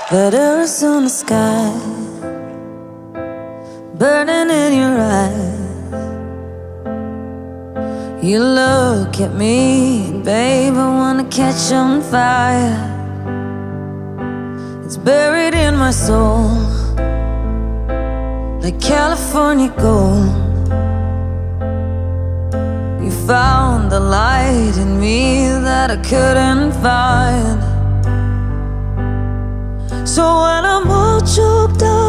That Arizona sky burning in your eyes. You look at me, babe, I wanna catch on fire. It's buried in my soul like California gold. You found the light in me that I couldn't find. So when I'm all choked up